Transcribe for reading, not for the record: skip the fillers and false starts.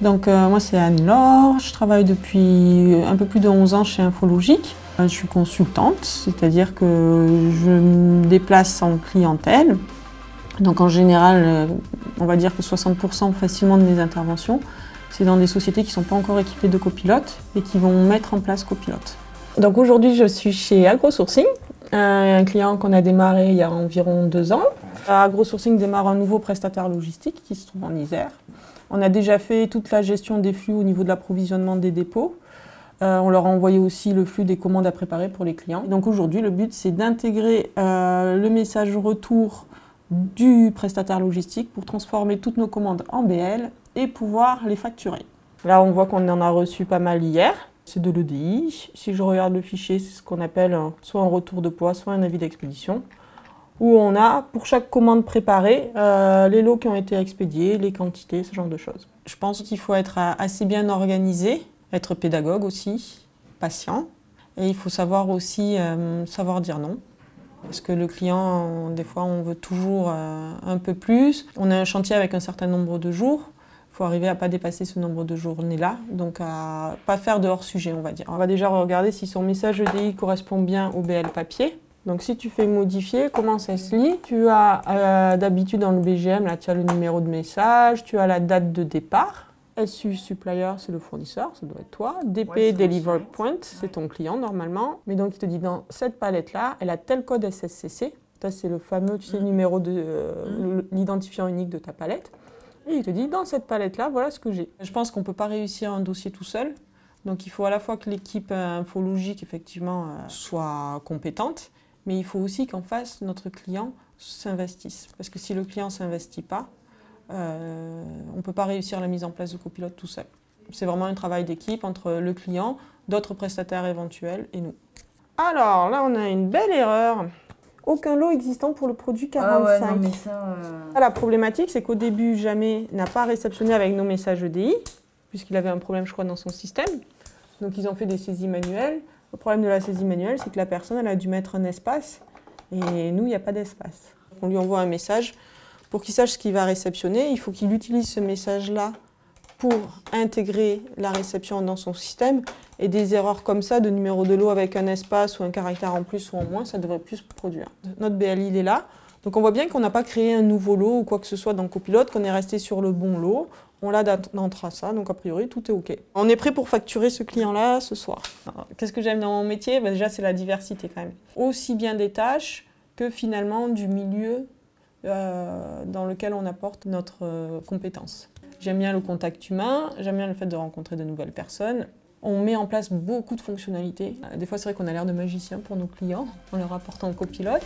Donc moi c'est Anne-Laure, je travaille depuis un peu plus de 11 ans chez Infologique. Je suis consultante, c'est-à-dire que je me déplace en clientèle. Donc en général, on va dire que 60% facilement de mes interventions, c'est dans des sociétés qui ne sont pas encore équipées de copilotes et qui vont mettre en place copilote. Donc aujourd'hui je suis chez AgroSourcing, un client qu'on a démarré il y a environ 2 ans. AgroSourcing démarre un nouveau prestataire logistique qui se trouve en Isère. On a déjà fait toute la gestion des flux au niveau de l'approvisionnement des dépôts. On leur a envoyé aussi le flux des commandes à préparer pour les clients. Donc aujourd'hui, le but, c'est d'intégrer le message retour du prestataire logistique pour transformer toutes nos commandes en BL et pouvoir les facturer. Là, on voit qu'on en a reçu pas mal hier. C'est de l'EDI. Si je regarde le fichier, c'est ce qu'on appelle soit un retour de poids, soit un avis d'expédition, où on a, pour chaque commande préparée, les lots qui ont été expédiés, les quantités, ce genre de choses. Je pense qu'il faut être assez bien organisé, être pédagogue aussi, patient, et il faut savoir aussi savoir dire non. Parce que le client, des fois, on veut toujours un peu plus. On a un chantier avec un certain nombre de jours. Il faut arriver à ne pas dépasser ce nombre de journées-là, donc à ne pas faire de hors-sujet, on va dire. On va déjà regarder si son message EDI correspond bien au BL papier. Donc si tu fais modifier, comment ça se lit? Tu as d'habitude dans le BGM, là tu as le numéro de message, tu as la date de départ. SU supplier, c'est le fournisseur, ça doit être toi. DP ouais, deliver point, c'est ton client normalement. Mais donc il te dit dans cette palette-là, elle a tel code SSCC. Ça c'est le fameux numéro de l'identifiant unique de ta palette. Et il te dit dans cette palette-là, voilà ce que j'ai. Je pense qu'on ne peut pas réussir un dossier tout seul. Donc il faut à la fois que l'équipe Infologique effectivement soit compétente, mais il faut aussi qu'en face, notre client s'investisse. Parce que si le client ne s'investit pas, on ne peut pas réussir la mise en place de copilote tout seul. C'est vraiment un travail d'équipe entre le client, d'autres prestataires éventuels et nous. Alors là, on a une belle erreur. Aucun lot existant pour le produit 45. Ah ouais, non, mais ça, La problématique, c'est qu'au début, Jamais n'a pas réceptionné avec nos messages EDI, puisqu'il avait un problème, je crois, dans son système. Donc ils ont fait des saisies manuelles. Le problème de la saisie manuelle, c'est que la personne elle a dû mettre un espace et nous, il n'y a pas d'espace. On lui envoie un message. Pour qu'il sache ce qu'il va réceptionner, il faut qu'il utilise ce message-là pour intégrer la réception dans son système. Et des erreurs comme ça, de numéro de lot avec un espace ou un caractère en plus ou en moins, ça devrait plus se produire. Notre BLI, il est là. Donc on voit bien qu'on n'a pas créé un nouveau lot ou quoi que ce soit dans Copilote, qu'on est resté sur le bon lot. On l'a dans Traça, donc a priori, tout est OK. On est prêt pour facturer ce client-là ce soir. Qu'est-ce que j'aime dans mon métier? Déjà, c'est la diversité quand même. Aussi bien des tâches que finalement du milieu dans lequel on apporte notre compétence. J'aime bien le contact humain, j'aime bien le fait de rencontrer de nouvelles personnes. On met en place beaucoup de fonctionnalités. Des fois, c'est vrai qu'on a l'air de magicien pour nos clients en leur apportant Copilote.